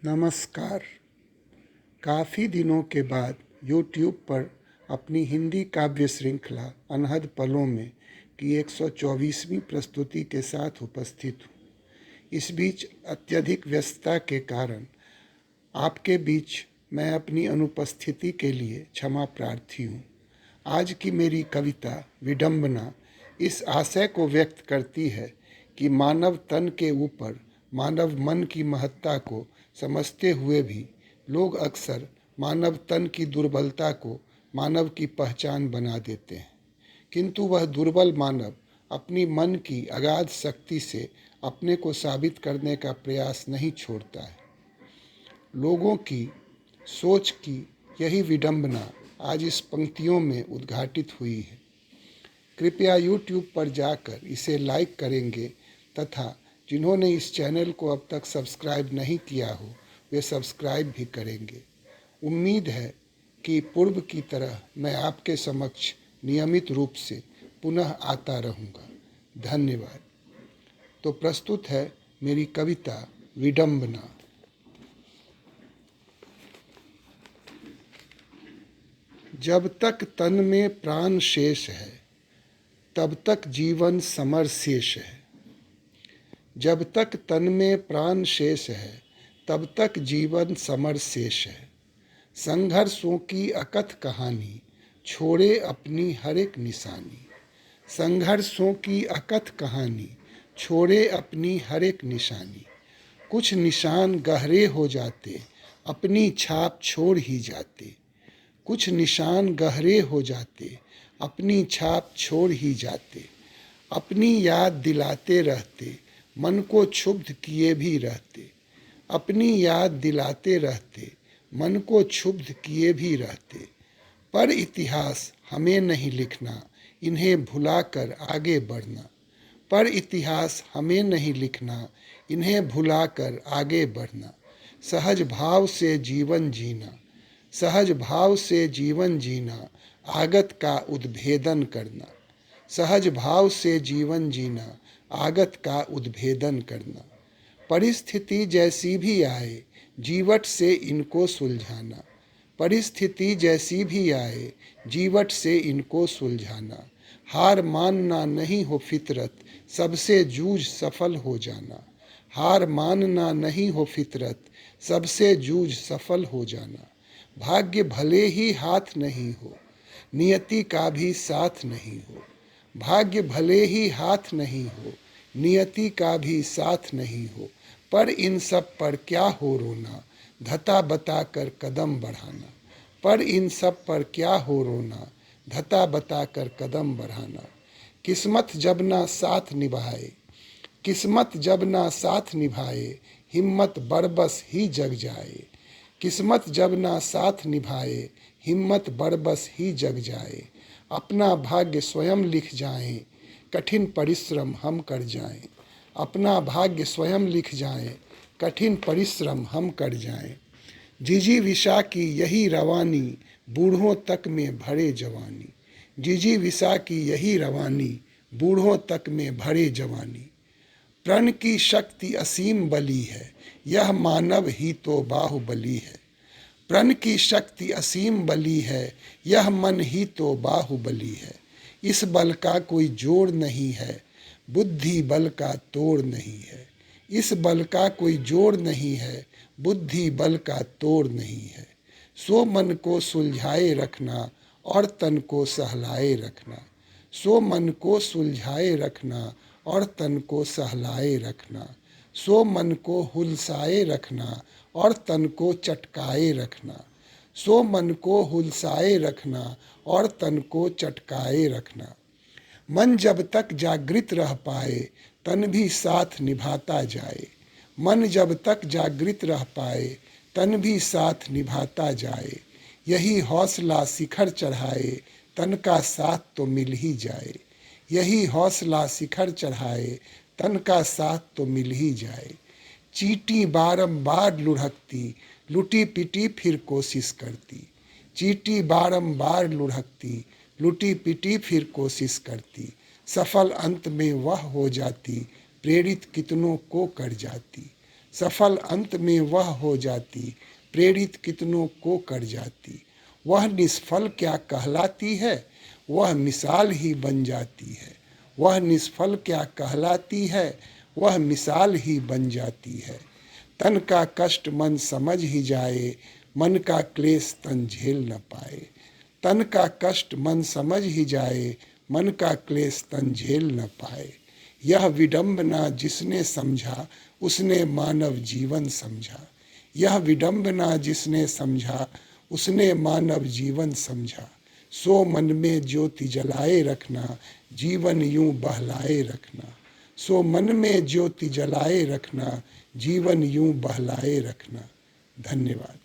नमस्कार। काफ़ी दिनों के बाद YouTube पर अपनी हिंदी काव्य श्रृंखला अनहद पलों में की 124वीं प्रस्तुति के साथ उपस्थित हूँ। इस बीच अत्यधिक व्यस्तता के कारण आपके बीच मैं अपनी अनुपस्थिति के लिए क्षमा प्रार्थी हूँ। आज की मेरी कविता विडंबना इस आशय को व्यक्त करती है कि मानव तन के ऊपर मानव मन की महत्ता को समझते हुए भी लोग अक्सर मानव तन की दुर्बलता को मानव की पहचान बना देते हैं, किंतु वह दुर्बल मानव अपनी मन की अगाध शक्ति से अपने को साबित करने का प्रयास नहीं छोड़ता है। लोगों की सोच की यही विडंबना आज इस पंक्तियों में उद्घाटित हुई है। कृपया YouTube पर जाकर इसे लाइक करेंगे तथा जिन्होंने इस चैनल को अब तक सब्सक्राइब नहीं किया हो वे सब्सक्राइब भी करेंगे। उम्मीद है कि पूर्व की तरह मैं आपके समक्ष नियमित रूप से पुनः आता रहूँगा। धन्यवाद। तो प्रस्तुत है मेरी कविता विडंबना। जब तक तन में प्राण शेष है तब तक जीवन समर शेष है। जब तक तन में प्राण शेष है तब तक जीवन समर शेष है। संघर्षों की अकथ कहानी छोड़े अपनी हर एक निशानी। संघर्षों की अकथ कहानी छोड़े अपनी हर एक निशानी। कुछ निशान गहरे हो जाते अपनी छाप छोड़ ही जाते। कुछ निशान गहरे हो जाते अपनी छाप छोड़ ही जाते। अपनी याद दिलाते रहते मन को क्षुब्ध किए भी रहते। अपनी याद दिलाते रहते मन को क्षुब्ध किए भी रहते। पर इतिहास हमें नहीं लिखना इन्हें भुलाकर आगे बढ़ना। पर इतिहास हमें नहीं लिखना इन्हें भुलाकर आगे बढ़ना। सहज भाव से जीवन जीना। सहज भाव से जीवन जीना आगत का उद्भेदन करना। सहज भाव से जीवन जीना आगत का उद्भेदन करना। परिस्थिति जैसी भी आए जीवट से इनको सुलझाना। परिस्थिति जैसी भी आए जीवट से इनको सुलझाना। हार मानना नहीं हो फितरत सबसे जूझ सफल हो जाना। हार मानना नहीं हो फितरत सबसे जूझ सफल हो जाना। भाग्य भले ही हाथ नहीं हो नियति का भी साथ नहीं हो। भाग्य भले ही हाथ नहीं हो नियति का भी साथ नहीं हो। पर इन सब पर क्या हो रोना धता बताकर कदम बढ़ाना। पर इन सब पर क्या हो रोना धता बताकर कदम बढ़ाना। किस्मत जब ना साथ निभाए किस्मत जब ना साथ निभाए हिम्मत बरबस ही जग जाए। किस्मत जब ना साथ निभाए हिम्मत बरबस ही जग जाए। अपना भाग्य स्वयं लिख जाएं कठिन परिश्रम हम कर जाएं। अपना भाग्य स्वयं लिख जाएं कठिन परिश्रम हम कर जाएं। जिजीविषा की यही रवानी बूढ़ों तक में भरे जवानी। जिजीविषा की यही रवानी बूढ़ों तक में भरे जवानी। प्रण की शक्ति असीम बली है यह मानव ही तो बाहुबली है। प्रण की शक्ति असीम बली है यह मन ही तो बाहुबली है। इस बल का कोई जोड़ नहीं है बुद्धि बल का तोड़ नहीं है। इस बल का कोई जोड़ नहीं है बुद्धि बल का तोड़ नहीं है। सो मन को सुलझाए रखना और तन को सहलाए रखना। सो मन को सुलझाए रखना और तन को सहलाए रखना। सो मन को हुलसाए रखना और तन को चटकाए रखना। सो मन को हुलसाए रखना और तन को चटकाए रखना। मन जब तक जागृत रह पाए तन भी साथ निभाता जाए। मन जब तक जागृत रह पाए तन भी साथ निभाता जाए। यही हौसला शिखर चढ़ाए तन का साथ तो मिल ही जाए। यही हौसला शिखर चढ़ाए तन का साथ तो मिल ही जाए। चींटी बारंबार लुढ़कती लुटी पिटी फिर कोशिश करती। चींटी बारंबार लुढ़कती लुटी पिटी फिर कोशिश करती। सफल अंत में वह हो जाती प्रेरित कितनों को कर जाती। सफल अंत में वह हो जाती, प्रेरित कितनों को कर जाती। वह निष्फल क्या कहलाती है, वह मिसाल ही बन जाती है। वह निष्फल क्या कहलाती है, वह मिसाल ही बन जाती है। तन का कष्ट मन समझ ही जाए, मन का क्लेश तन झेल न पाए। तन का कष्ट मन समझ ही जाए, मन का क्लेश तन झेल न पाए। यह विडंबना जिसने समझा, उसने मानव जीवन समझा। यह विडंबना जिसने समझा, उसने मानव जीवन समझा। सो मन में ज्योति जलाए रखना, जीवन यूं बहलाए रखना। सो मन में ज्योति जलाए रखना, जीवन यूं बहलाए रखना। धन्यवाद।